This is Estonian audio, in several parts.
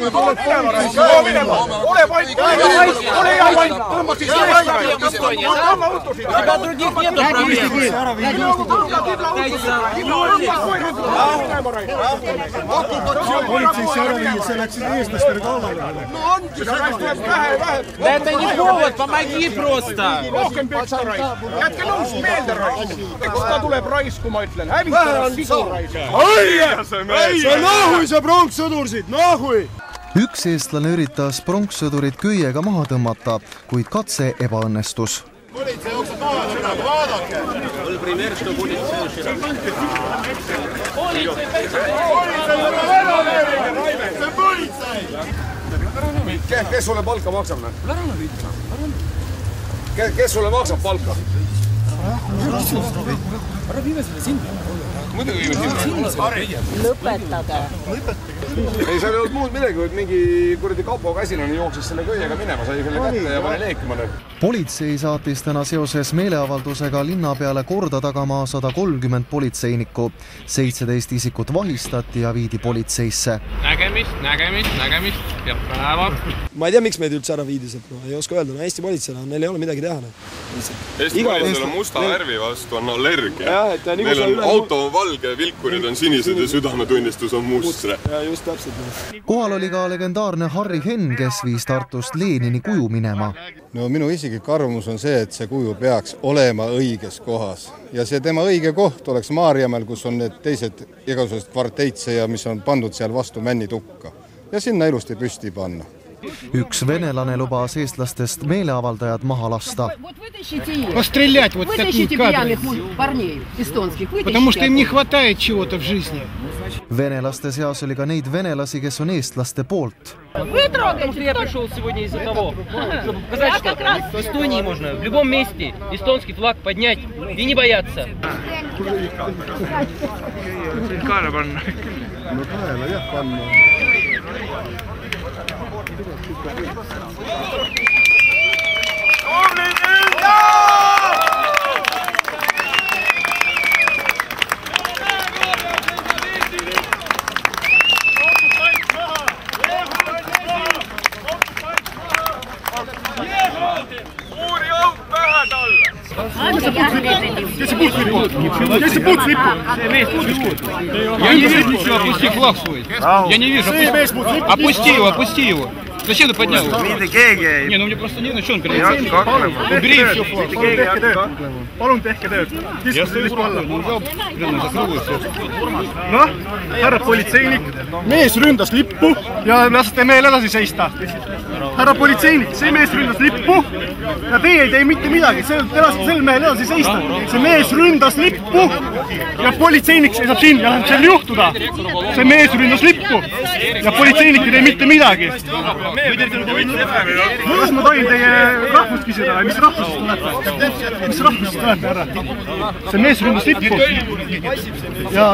Ole vait! Ole hea vait! Tõmba siis Тебя других нету проблем. Politseisse ära viia, see läks eestlastele kallale. Да это не повод, помоги просто. Rohkem peksta raisku. Jätke nõus meelde raisku. Kus ta tuleb raisku, ma ütlen. Hävitada sigu raisku. See nahui see pronkssõdursid, nahui! Üks eestlane üritas pronkssõdurit köiega maha tõmmata, kuid katse ebaõnnestus. Politsei jookseb maha, vaadake! Oli пример, что будет следующий раз. See on politsei! Kes sulle palka maksab? Kes sulle maksab palka? Ära viime selle sinna. Muidugi viime sinna. Lõpetage. Ei, seal ei olnud muud midagi, et mingi kuradi kapo käsilane jooksis selle köiega minema, sai selle kätte ja pani leekima nüüd. Politsei saatis täna seoses meeleavaldusega linna peale korda tagama 130 politseinikku. 17 isikut vahistati ja viidi politseisse. Nägemist. Head päeva. Ma ei tea, miks meid üldse ära viidi sealt. Ei oska öelda, no Eesti politseile neil ei ole midagi teha. Eesti politseil on musta värvi vastu on allergia. Neil on auto on valge, vilkurid on sinised ja südametunnistus on must. Ja just täpselt. Kohal oli ka legendaarne Harri Henn, kes viis Tartust Lenini kuju minema. No minu isiklik arvamus on see, et see kuju peaks olema õiges kohas. Ja see tema õige koht oleks Maarjamäel, kus on need teised igasugused kvarteitse ja mis on pandud seal vastu männitukka. Ja sinna ilusti püsti panna. Üks venelane lubas eestlastest meeleavaldajad maha lasta. Пострелять вот такие кадры. Потому что им не хватает чего-то в жизни. Venelaste seas oli ka neid venelasi, kes on eestlaste poolt. Я пришел сегодня из-за того, чтобы показать, что в Эстонии можно в любом месте эстонский флаг поднять и не бояться. Kaela panna. No kaela jah panna. Я не вижу ничего, опусти флаг свой. Я не вижу, опусти его. Зачем ты поднял его? Не, ну мне просто не, ну что он перед? Убери все флаг. Palun tehke tööd. Я стою спокойно, он взял, закрыл и все. Noh, härra politseinik, mees ründas lippu ja lasete mehel edasi seista. Härra politseinik, see mees ründas lippu ja teie ei tee mitte midagi, sel mehel edasi seista. See mees ründas lippu ja politseinik seisab siin ja laseb seal juhtuda. See mees ründas lippu ja politseinik ei tee mitte midagi. Kas ma tohin teie rahvust küsida? Mis rahvusest tulete? Mis rahvusest tulete, härra? See mees ründas lippu ja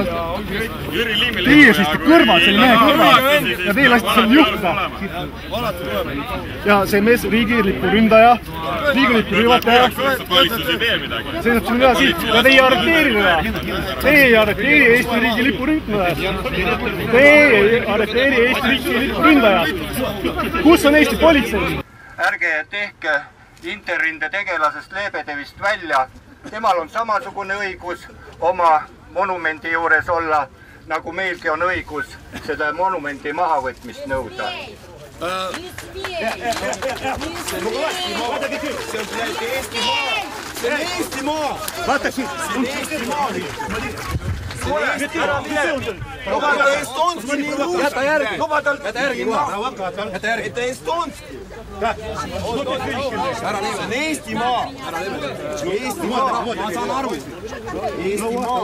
teie seiste kõrval, selle mehe kõrval ja teie lasite seal juhtuda. Ja see mees riigilippu ründaja, riigilippu rüvataja seisab siin üle siit ja teie arreteeri teda. Teie ei arreteeri Eesti riigilippu ründajat. Teie ei arreteeri Eesti riigilippu ründajat. Kus on Eesti politsei? Ärge tehke Interrinde tegelasest Lebedevist välja. Temal on samasugune õigus oma monumendi juures olla, nagu meilgi on õigus seda monumendi mahavõtmist nõuda. See on Eesti maa! Vaata siin! See on Eesti maa! Lubada estonski nii ruus! Jäta järgi! Lubada järgi! Jäta estonski! See on Eesti maa! Eesti maa! Ma saan aru! Eesti maa!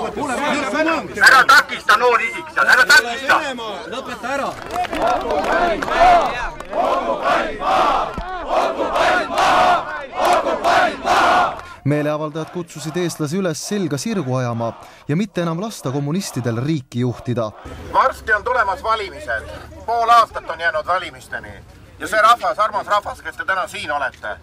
Ära takista noor isik seal! Ära takista! Lõpeta ära! Okupant maa! Okupant maa! Okupant maa! Okupant maa! Meeleavaldajad kutsusid eestlasi üles selga sirgu ajama ja mitte enam lasta kommunistidel riiki juhtida. Varsti on tulemas valimised. Pool aastat on jäänud valimisteni. Ja see rahvas, armas rahvas, kes te täna siin olete.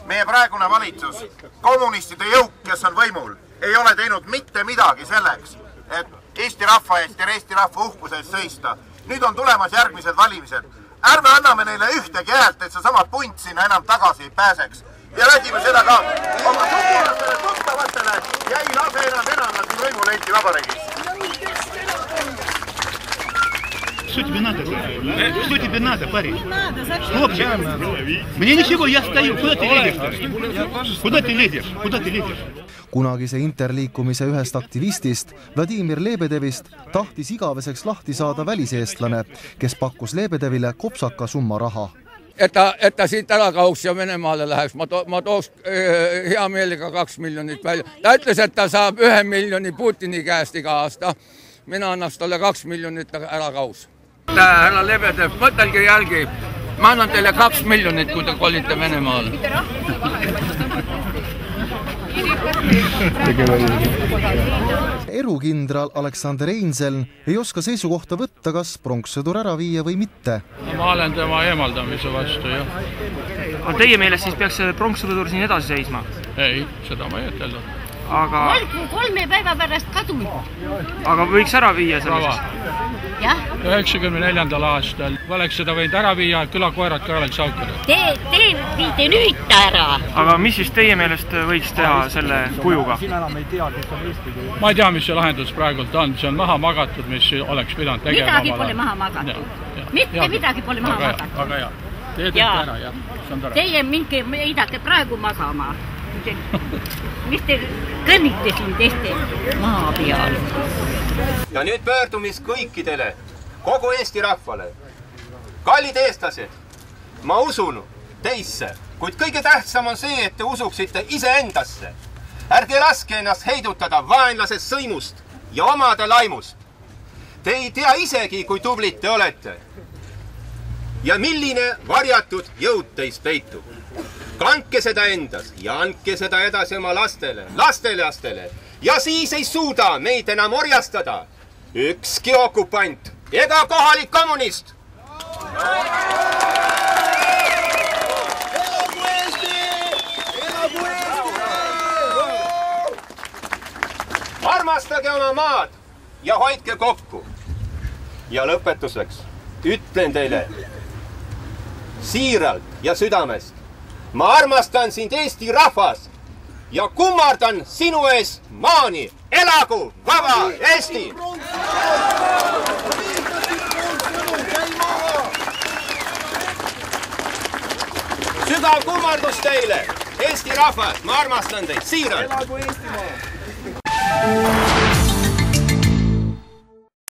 Meie praegune valitsus, kommunistide jõuk, kes on võimul, ei ole teinud mitte midagi selleks, et Eesti rahva eest ja Eesti rahva uhkuse eest seista. Nüüd on tulemas järgmised valimised. ärme anname neile ühtegi häält, et seesama punt sinna enam tagasi ei pääseks. Ja räägime seda ka oma sugulastele, tuttavatele ja ei lase enam venelasi võimule Eesti Vabariigis. Что тебе надо? Что тебе надо, парень? Хлопчик, мне ничего, я стою. Куда ты лезешь? Куда ты лезешь? Куда ты лезешь? Kunagise interliikumise ühest aktivistist, Vladimir Lebedevist, tahtis igaveseks lahti saada väliseestlane, kes pakkus Lebedevile kopsaka summa raha. Et ta siit ära kauks ja Venemaale läheks. Ma tooks hea meelega 2 miljonit välja. Ta ütles, et ta saab 1 miljoni Putini käest iga aasta. Mina annaks talle 2 miljonit ära kaus. Härra Lebedev, mõtelge jälgi. Ma annan teile 2 miljonit, kui te kolite Venemaale. Erukindral Aleksander Einzel ei oska seisukohta võtta, kas pronkssõdur ära viia või mitte. Ma olen tema eemaldamise vastu, jah. Aga teie meelest siis peaks pronkssõdur siin edasi seisma? Ei, seda ma ei ütelda. Aga 3 päeva pärast kadunud. Aga võiks ära viia sellises? Jah. 94. aastal oleks seda võinud ära viia, külakoerad ka oleks aukada. Te viite nüüd ta ära. Aga mis siis teie meelest võiks teha selle kujuga? Ma ei tea, mis see lahendus praegult on. See on maha magatud, mis oleks pidanud tegema. Midagi pole maha magatud. Mitte midagi pole maha magatud. Aga jah, teie teete ära, jah. Teie minge idake praegu magama. Mis te kõnnite siin tehte maa peal? Ja nüüd pöördumis kõikidele, kogu Eesti rahvale. Kallid eestlased, ma usun teisse, kuid kõige tähtsam on see, et te usuksite iseendasse. Ärge laske ennast heidutada vaenlasest sõimust ja omade laimust. Te ei tea isegi, kui tublid te olete. Ja milline varjatud jõud teis peitub. Kandke seda endas ja andke seda edasi oma lastele, lastele. Ja siis ei suuda meid enam orjastada ükski okupant ega kohalik kommunist. Armastage oma maad ja hoidke kokku. Ja lõpetuseks ütlen teile siiralt ja südamest. Ma armastan sind Eesti rahvas ja kummardan sinu ees maani. Elagu vaba Eesti! Sügav kummardus teile, Eesti rahvas, ma armastan teid siiralt. Elagu Eestimaa!